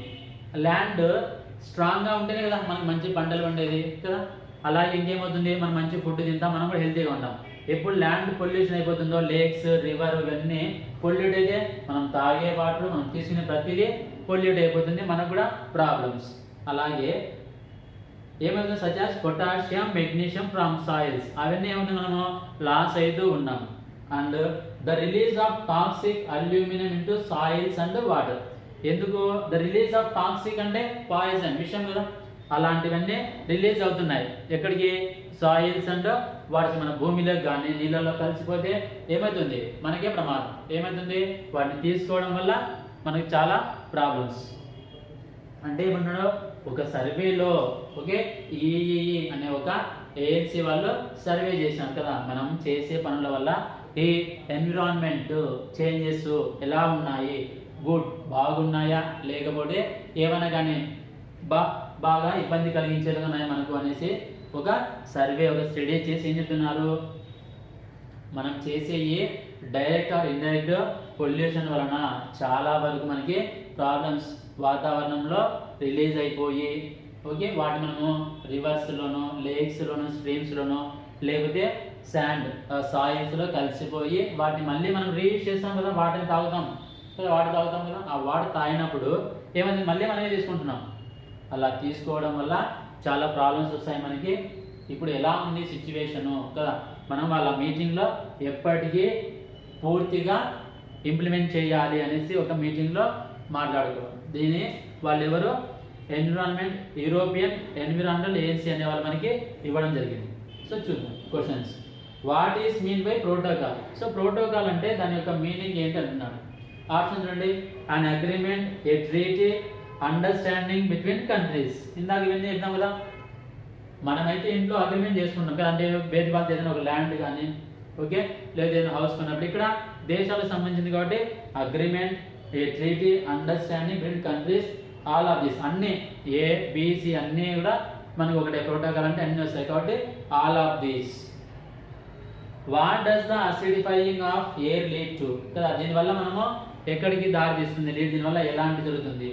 ల్యాండ్ స్ట్రాంగ్గా ఉంటేనే కదా మనకి మంచి పంటలు పండేది కదా. అలాగే ఇంకేమవుతుంది మనం మంచి ఫుడ్ తింటాం, మనం కూడా హెల్తీగా ఉంటాం. ఎప్పుడు ల్యాండ్ పొల్యూషన్ అయిపోతుందో లేక్స్ రివర్ ఇవన్నీ పొల్యూట్ అయితే మనం తాగే వాటర్ మనం తీసుకునే ప్రతిదీ పొల్యూట్ అయిపోతుంది, మనకు కూడా ప్రాబ్లమ్స్. అలాగే ఏమవుతుంది such as potassium magnesium from soils అవన్నీ ఏమవుతుంది మనము లాస్ అవుతూ ఉన్నాం. And the release of toxic aluminium into soils and water. ఎందుకు ద రిలీజ్ ఆఫ్ టాక్సిక్ అంటే పాయిజన్ విషయం కదా, అలాంటివన్నీ రిలీజ్ అవుతున్నాయి ఎక్కడికి సాయిల్స్ అండ్ వాటికి మన భూమిలో కానీ నీళ్ళలో కలిసిపోతే ఏమవుతుంది మనకే ప్రమాదం. ఏమవుతుంది వాటిని తీసుకోవడం వల్ల మనకి చాలా ప్రాబ్లమ్స్. అంటే ఏమన్నాడు ఒక సర్వేలో ఓకే ఈఈఈ అనే ఒక ఏఎన్సీ వాళ్ళు సర్వే చేశారు కదా, మనం చేసే పనుల వల్ల ఈ ఎన్విరాన్మెంట్ చేంజెస్ ఎలా ఉన్నాయి, గుడ్ బాగున్నాయా లేకపోతే ఏమైనా కానీ బాగా ఇబ్బంది కలిగించేదిగా ఉన్నాయి మనకు అనేసి ఒక సర్వే ఒక స్టడీ చేసి ఏం చెప్తున్నారు మనం చేసే ఈ డైరెక్ట్ ఆర్ ఇండైరెక్ట్ పొల్యూషన్ వలన చాలా వరకు మనకి ప్రాబ్లమ్స్ వాతావరణంలో రిలీజ్ అయిపోయి ఓకే వాటి మనము రివర్స్లోనో లేక్స్లోనో స్ట్రీమ్స్లోనో లేకపోతే శాండ్ సాయిల్స్లో కలిసిపోయి వాటిని మళ్ళీ మనం రీయూజ్ చేస్తాం కదా, వాటిని తాగుతాం కదా, వాటర్ తాగుతాం కదా, ఆ వాటర్ తాగినప్పుడు ఏమైంది మళ్ళీ మనమే తీసుకుంటున్నాం. అలా తీసుకోవడం వల్ల చాలా ప్రాబ్లమ్స్ వస్తాయి మనకి. ఇప్పుడు ఎలా ఉంది సిచ్యువేషను కదా, మనం వాళ్ళ మీటింగ్లో ఎప్పటికీ పూర్తిగా ఇంప్లిమెంట్ చేయాలి అనేసి ఒక మీటింగ్లో మాట్లాడుకోవాలి. దీన్ని వాళ్ళు ఎవరు ఎన్విరాన్మెంట్ యూరోపియన్ ఎన్విరాన్మెంటల్ ఏజెన్సీ అనే వాళ్ళు మనకి ఇవ్వడం జరిగింది. సో చూద్దాం questions. What is mean by protocol? So protocol అంటే దాని యొక్క మీనింగ్ ఏంటి అంటున్నాడు. ఆప్షన్ చూడండి, an agreement, a treaty, understanding between countries. ఇందాక ఇవన్నీ చెప్తాం కదా, మనమైతే ఇంట్లో అగ్రిమెంట్ చేసుకుంటాం కదా, అంటే వేరే వాళ్ళతో ఏదైనా ఒక ల్యాండ్ కానీ ఓకే లేదా ఏదైనా హౌస్ కొన్నప్పుడు ఇక్కడ దేశాలకు సంబంధించింది కాబట్టి agreement, a treaty, understanding between countries, all of this అన్నీ ఏబిసి అన్నీ కూడా మనకు ఒకటే. ప్రోటోకాల్ అంటే అన్నీ వస్తాయి కాబట్టి all of these. What does the acidifying of air lead to కదా, దీనివల్ల మనము ఎక్కడికి దారి తీస్తుంది, దీనివల్ల ఎలాంటి జరుగుతుంది.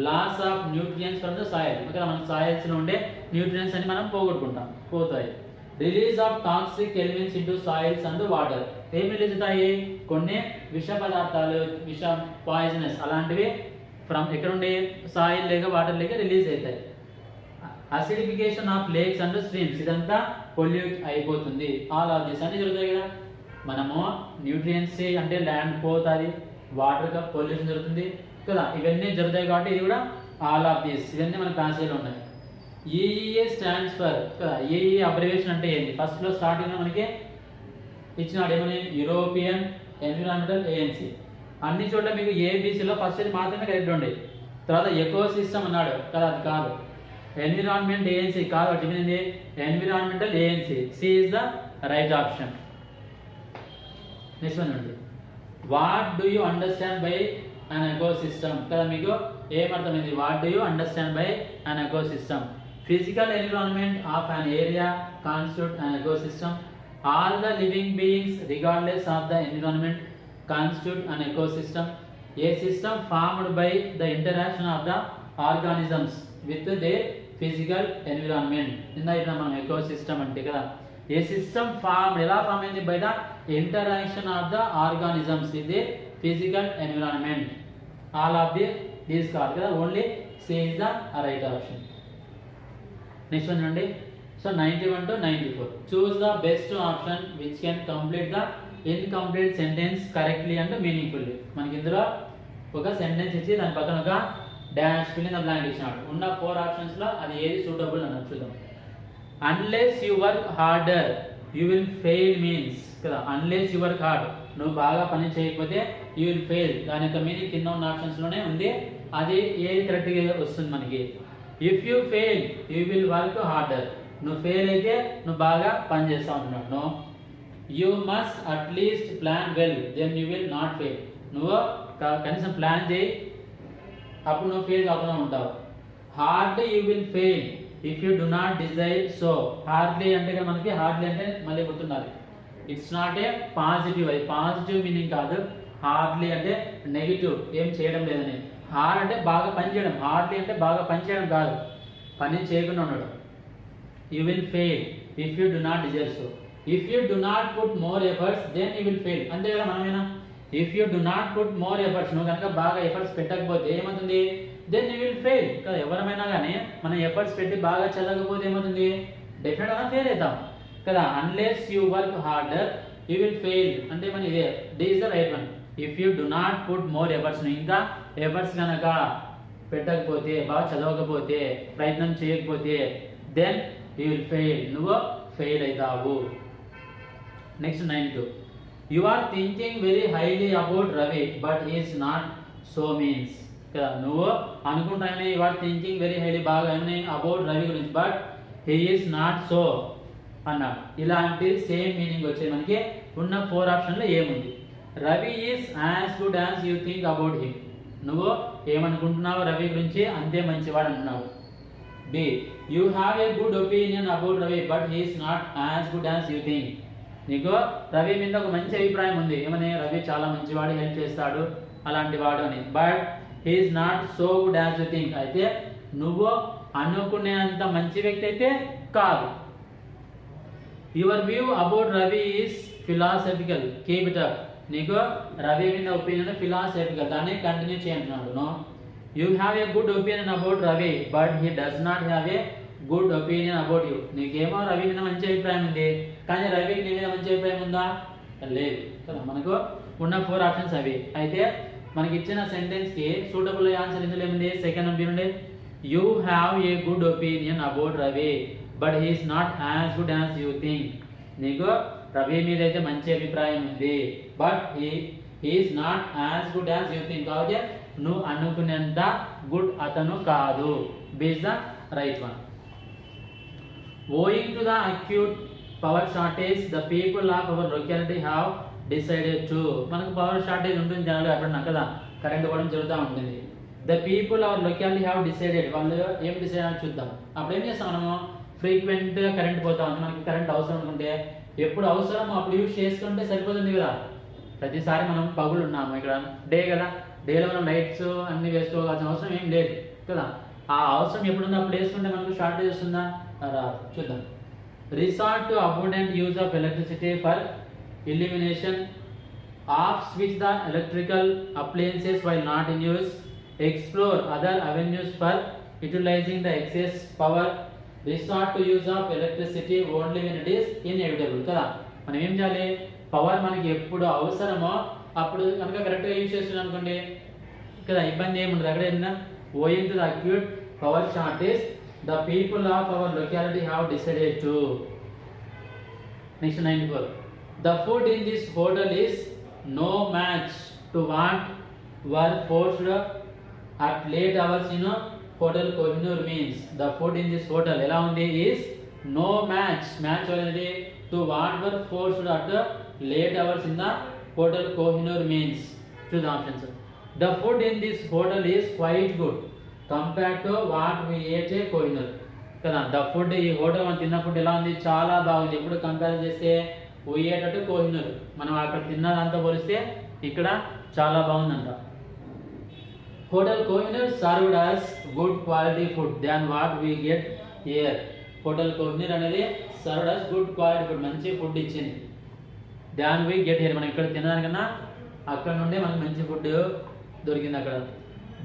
Loss of nutrients from the soil, ఇక్కడ మన సాయిల్స్లో ఉండే న్యూట్రియంట్స్ అని మనం పోతాయి. Release of toxic elements into soils and water. ఏం రిలీజ్ అవుతాయి కొన్ని విష పదార్థాలు విష పాయిజనస్ అలాంటివి ఫ్రమ్ ఎక్కడ ఉండే సాయిల్ లేక వాటర్ లేక రిలీజ్ అవుతాయి. Acidification of lakes and streams ఇదంతా పొల్యూట్ అయిపోతుంది. ఆల్ ఆఫ్ దిస్ అన్ని జరుగుతాయి కదా, మనము న్యూట్రియంట్స్ అంటే ల్యాండ్ పోతుంది, వాటర్ పొల్యూషన్ జరుగుతుంది కదా, ఇవన్నీ జరుగుతాయి కాబట్టి ఇది కూడా ఆల్ ఆఫ్ దిస్ ఇవన్నీ మన ప్యాసేజ్లో ఉన్నాయి. ఈఈఏ స్టాండ్స్ ఫర్ కదా, ఈఈఏ అబ్రివేషన్ అంటే ఏంటి? ఫస్ట్లో స్టార్టింగ్లో మనకి ఇచ్చినాడు ఏమని యూరోపియన్ ఎన్విరాన్మెంటల్ ఏజెన్సీ. అన్ని చోట్ల మీకు ఏబిసిలో ఫస్ట్ ఇది మాత్రమే కరెక్ట్ ఉండే, తర్వాత ఎకో సిస్టమ్ అన్నాడు కదా, అది కాదు. ఎన్విరాన్మెంట్ ఏజెన్సీ కాదు, చెప్పింది environmental agency. C is the right option. Next one అండి, what do you understand by an ecosystem కదా, మీకు ఏమర్థమైంది? What do you understand by an ecosystem? Physical environment of an area constitute an ecosystem. All the living beings regardless of the environment constitute an ecosystem. A system formed by the interaction of the organisms with their physical environment. ఇందాక మనం ecosystem అంటే కదా, a system form ఎలా form అయింది? By the interaction of the organisms with the physical environment. All of the these కాదు కదా, only C is the right option. Next one చూడండి. So 91 to 94. Choose the best option which can complete the incomplete sentence correctly and meaningfully. మనకి ఇందులో ఒక sentence ఇచ్చి దాని పక్కన ఒక dash fill in the blank ఇచ్చినాడు. ఉన్న 4 ఆప్షన్స్ లో అది ఏది సూటబుల్ అన్నది చూద్దాం. Unless you work harder you will fail means కదా, అన్లెస్ యు వర్క్ హార్డ్, నువ్వు బాగా పని చేయకపోతే యూ విల్ ఫెయిల్. దాని యొక్క మీనింగ్ కింద ఉన్న ఆప్షన్స్ లోనే ఉంది, అది ఏది కరెక్ట్గా వస్తుంది మనకి. If you fail you will work harder, నువ్వు ఫెయిల్ అయితే నువ్వు బాగా పని చేస్తావు అంటున్నాడు. No, you must atleast plan well then you will not fail, నువ్వు కనీసం ప్లాన్ చేయి అప్పుడు నువ్వు ఫెయిల్ కాకుండా ఉంటావు. Hardly you will fail if you do not desire so. Hardly అంటే మనకి హార్డ్లీ అంటే మళ్ళీ గుర్తుండాలి, ఇట్స్ నాట్ ఏ పాజిటివ్, అది పాజిటివ్ మీనింగ్ కాదు. హార్డ్లీ అంటే నెగిటివ్, ఏం చేయడం లేదని. హార్డ్ అంటే బాగా పని చేయడం, హార్డ్లీ అంటే బాగా పని చేయడం కాదు, పని చేయకుండా ఉండడం. You will fail if you do not desire so. If you do not put more efforts then you will fail, అంతే కదా మనమేనా. If you do not put more efforts, నువ్వు కనుక బాగా ఎఫర్ట్స్ పెట్టకపోతే ఏమవుతుంది, దెన్ యూ విల్ ఫెయిల్ కదా. ఎవరమైనా కానీ మనం ఎఫర్ట్స్ పెట్టి బాగా చదవకపోతే ఏమవుతుంది, డెఫినెట్గా ఫెయిల్ అవుతాం కదా. Unless you work harder you will fail అంటే మన ఇదే, D is the right one. If you do not put more efforts, ఇంకా ఎఫర్ట్స్ కనుక పెట్టకపోతే, బాగా చదవకపోతే, ప్రయత్నం చేయకపోతే, దెన్ యూ విల్ ఫెయిల్, నువ్వు ఫెయిల్ అవుతావు. Next 92. You are thinking very highly about Ravi but is not so means కదా. నువ్వు అనుకుంటానే you are thinking very highly, బాగా ఏమని అబౌట్ రవి గురించి, but he is not so అన్నాడు. ఇలాంటి సేమ్ మీనింగ్ వచ్చే మనకి ఉన్న 4 ఆప్షన్లో ఏముంది. Ravi is as good as you think about him, నువ్వు ఏమనుకుంటున్నావు రవి గురించి అంతే మంచివాడు అంటున్నావు. B, you have a good opinion about Ravi but he is not as good as you think, నీకు రవి మీద ఒక మంచి అభిప్రాయం ఉంది, ఏమని రవి చాలా మంచివాడు, హెల్ప్ చేస్తాడు అలాంటి వాడు అని, but he is not so good as you think, అయితే నువ్వు అనుకునేంత మంచి వ్యక్తి అయితే కాదు. Your view about Ravi is philosophical, keep it up, నీకు రవి మీద ఒపీనియన్ ఫిలాసఫికల్, దాన్ని కంటిన్యూ చేయంటున్నాడు. No, you have a good opinion about Ravi but he does not have a good opinion about you, నీకేమో రవి మీద మంచి అభిప్రాయం ఉంది కానీ రవికి నీ మీద మంచి అభిప్రాయం ఉందా, లేదు కదా. మనకు ఉన్న 4 ఆప్షన్స్ అవి. అయితే మనకి ఇచ్చిన సెంటెన్స్ కి సూటబుల్ ఆన్సర్ ఇందులో ఏముంది, సెకండ్ వన్ చూడండి. You have a good opinion about Ravi but he is not as good as you think, నీకు రవి మీద అయితే మంచి అభిప్రాయం ఉంది but he is not as good as you think, కాబట్టి నువ్వు అనుకునేంత గుడ్ అతను కాదు. B is the right one. Owing to the acute power shortage, the people of our locality have decided to. మనకు పవర్ షార్టేజ్ ఉంటుంది జనాలు ఎప్పుడన్నా కదా, కరెంట్ కూడా జరుగుతూ ఉంటుంది. The people of our locality have decided, వాళ్ళు ఏం డిసైడ్ అని చూద్దాం. అప్పుడు ఏం చేస్తాం మనము, ఫ్రీక్వెంట్ కరెంట్ పోతా ఉంది, మనకి కరెంట్ అవసరం అనుకుంటే ఎప్పుడు అవసరం అప్పుడు యూజ్ చేసుకుంటే సరిపోతుంది కదా. ప్రతిసారి మనం పగులు ఉన్నాము, ఇక్కడ డే కదా, డేలో మనం లైట్స్ అన్ని వేసుకోవాల్సిన అవసరం ఏం లేదు కదా. ఆ అవసరం ఎప్పుడుందో అప్పుడు వేసుకుంటే మనకు షార్టేజ్ వస్తుందా, చూద్దాం. Resort to abundant use of electricity for illumination, off switch the electrical appliances while not in use, explore other avenues for utilizing the excess power, resort to use of electricity only when it is inevitable కదా. మనం ఏం చేయాలి, power మనకి ఎప్పుడు అవసరమో అప్పుడు కనుక కరెక్ట్గా యూజ్ చేస్తున్నాం అనుకోండి కదా, ఇబ్బంది ఏముండదు. అక్కడ ఏంటంటే owing to the acute power shortage, the people of our locality have decided to. Next 94. The food in this hotel is no match to what were forced at late hours in a hotel Kohinoor means. The food in this hotel ఎలా ఉంది is no match. Match అనేది to what were forced at the late hours in the hotel Kohinoor means. Choose the options. The food in this hotel is quite good compared to what we ate at Kohinoor. కదా, the food ఈ hotel మనం తిన్న food ఎలా ఉంది, చాలా బాగుంది. ఇప్పుడు compare చేస్తే పోయేటట్టు కోహినూర్, మనం అక్కడ తిన్నదంతా పోలిస్తే ఇక్కడ చాలా బాగుందంట. Hotel Kohinoor served us good quality food than what we get here. Hotel Kohinoor అనేది served us good quality food, మంచి ఫుడ్ ఇచ్చింది. దాన్ వీ గెట్ హియర్, మనం ఇక్కడ తినడానికన్నా అక్కడ నుండి మనకు మంచి ఫుడ్ దొరికింది అక్కడ.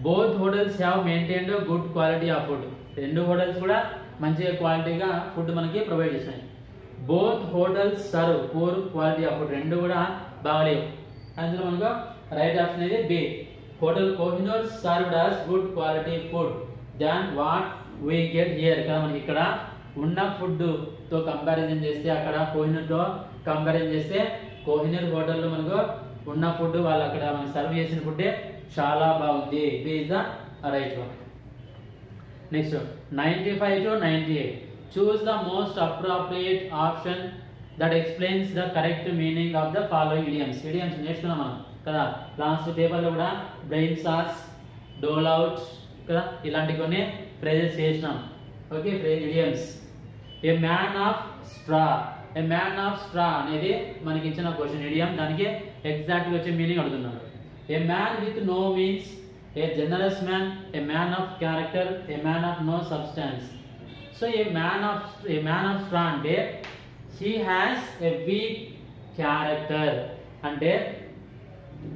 Both hotels have maintained good quality of food. రెండు హోటల్స్ కూడా మంచిగా క్వాలిటీగా ఫుడ్ మనకి ప్రొవైడ్ చేసినాయి. Both hotels serve poor quality of food. రెండు కూడా బాగలేవు. అందులో మనకు రైట్ ఆప్షన్ అనేది B. Hotel Kohinoor served us good quality food than what we get here. కదా మనకి ఇక్కడ ఉన్న ఫుడ్ తో కంపారిజన్ చేస్తే అక్కడ కోహినూర్తో కంపారిజన్ చేస్తే కోహినూర్ హోటల్లో మనకు ఉన్న ఫుడ్ వాళ్ళు అక్కడ మనకి సర్వ్ చేసిన ఫుడ్ చాలా బాగుంది. B is the right one. Next 95 to 98. Choose the most appropriate option that explains the correct meaning of the following idioms. Idioms నేర్చుకున్నాం మనం కదా లాస్ట్ పేపర్లో కూడా బ్రెయిన్ సాస్, డోల్ అవుట్ కదా ఇలాంటి కొన్ని ఫ్రేజెస్ చేసినాం. Okay, idioms. A man of straw. A man of straw అనేది మనకి ఇచ్చిన క్వశ్చన్ ఇడియం. దానికి ఎగ్జాక్ట్గా వచ్చే మీనింగ్ అడుగుతున్నారు. A man with no means a generous man, a man of character, a man of no substance. So a man of straw అంటే he has a weak character. అంటే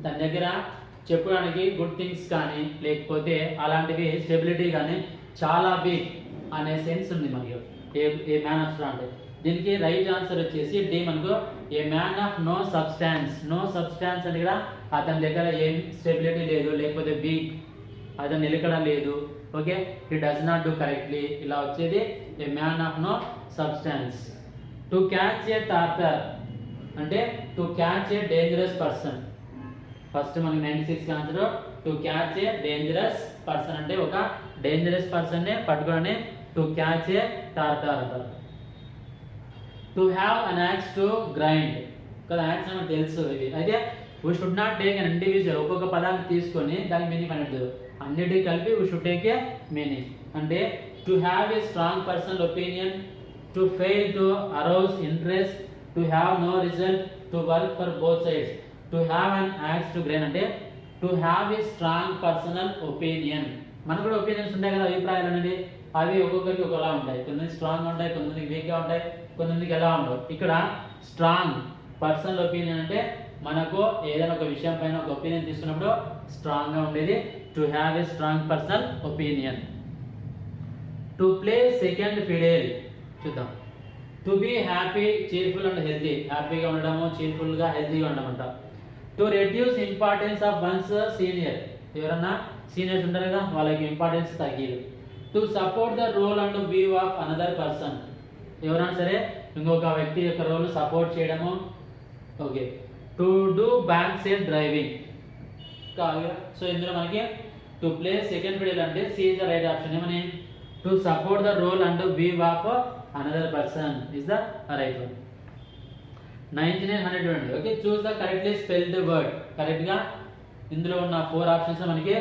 తన దగ్గర చెప్పడానికి గుడ్ థింగ్స్ కానీ లేకపోతే అలాంటివి స్టెబిలిటీ కానీ చాలా వీక్ అనే సెన్స్ ఉంది మనకి ఏ మ్యాన్ ఆఫ్ స్ట్రా అంటే. దీనికి రైట్ ఆన్సర్ వచ్చేసి డి. మనకు a man of no substance. No substance అంటే కూడా అతని దగ్గర ఏం స్టెబిలిటీ లేదు, లేకపోతే వీక్, అతను నిలకడ లేదు. Okay, he does not do correctly, ఇలా వచ్చేది a man of no substance. To catch a tartar అంటే to catch a dangerous person. First మనకి 96 answer to catch a dangerous person అంటే ఒక డేంజరస్ పర్సన్ నే పట్టుకొని టు క్యాచ్ ఏ టార్టర్ అంటారు. To have an axe to grind. కదా axe మనకు తెలుసు ఇది. అయితే we should not take an individual. ఒక్కొక్క పదాన్ని తీసుకొని దానికి మీనింగ్ అనేది అన్నిటికీ కలిపి we should take a meaning. అంటే to have a strong personal opinion, to fail to arouse interest, to have no result, to work for both sides. To have an axe to grind అంటే to have a strong personal opinion. మనకు కూడా opinions ఉంటాయి కదా, అభిప్రాయాలు అనేది. అవి ఒక్కొక్కరికి ఒకలా ఉంటాయి. కొంతమంది స్ట్రాంగ్ ఉంటాయి, కొంతమందికి వీక్గా ఉంటాయి, కొంతమందికి ఎలా ఉండవు. ఇక్కడ స్ట్రాంగ్ పర్సనల్ ఒపీనియన్ అంటే మనకు ఏదైనా ఒక విషయం పైన ఒక ఒపీనియన్ తీసుకున్నప్పుడు స్ట్రాంగ్గా ఉండేది. To have a strong personal opinion. To play second fiddle చూద్దాం. To be happy, cheerful and healthy. హ్యాపీగా ఉండడము, చీర్ఫుల్గా, హెల్తీగా ఉండడం అంట. To reduce importance of one's senior. ఎవరన్నా సీనియర్స్ ఉంటారు కదా వాళ్ళకి ఇంపార్టెన్స్ తగ్గిదు. To support the role and view of another person. ఎవరైనా సరే ఇంకొక వ్యక్తి యొక్క రోల్ సపోర్ట్ చేయడము. Okay, to do back side driving కాదు. సో ఇందులో మనకి టు ప్లే సెకండ్ ఫిడేల్ అంటే C is the right option. ఏమని to support the role and view of another person is the right one. 99 okay, choose the correctly spelled word. కరెక్ట్గా ఇందులో ఉన్న 4 options మనకి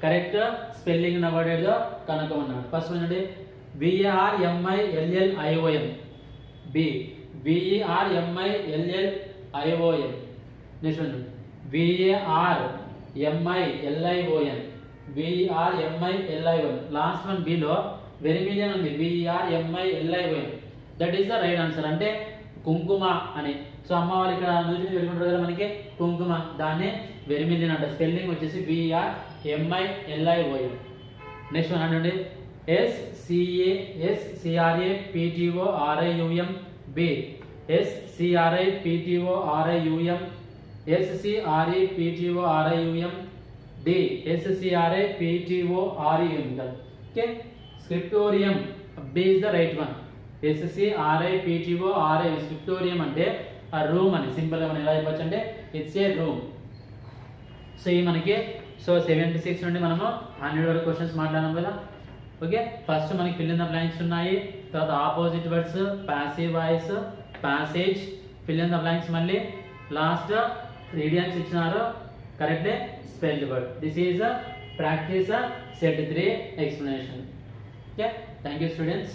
correct spelling ఉన్న word ఏదో కనుక్కోమన్నాడు. First ఏంటంటే VARMILLION. B VARMILLION. Next one VARMILION. VARMILION. Last one బిలో vermilion ఉంది. VARMILION. That is the right answer. అంటే కుంకుమ అని. సో అమ్మ వాళ్ళు ఇక్కడ నూనె పెట్టుకుంటారు కదా మనకి కుంకుమ, దాన్ని వెరిమిలియన్ అంట. స్పెల్లింగ్ వచ్చేసి VARMILION. నెక్స్ట్ వన్ అంటే SCRAPTORIUM. B SCRAPTORIUM. SCRAPTORIUM. D SCRAPTORIUM. Okay, scriptorium. B is the right one. SCRAPTORIUM. Scriptorium అంటే ఆ రూమ్ అని సింపుల్గా మనం ఎలా చెప్పచ్చు అంటే ఇట్స్ ఏ రూమ్. సో ఈ మనకి 76 నుండి మనము 100 వరకు క్వశ్చన్స్ మాట్లాడాం కదా. ఓకే, ఫస్ట్ మనకి ఫిల్ ఇన్ ద బ్లాంక్స్ ఉన్నాయి, తర్వాత opposite words, passive voice, passage, fill in the blanks, మళ్ళీ లాస్ట్ idioms ఇచ్చినారు, correct spelled word. This is practice set 3 explanation. Okay, thank you students.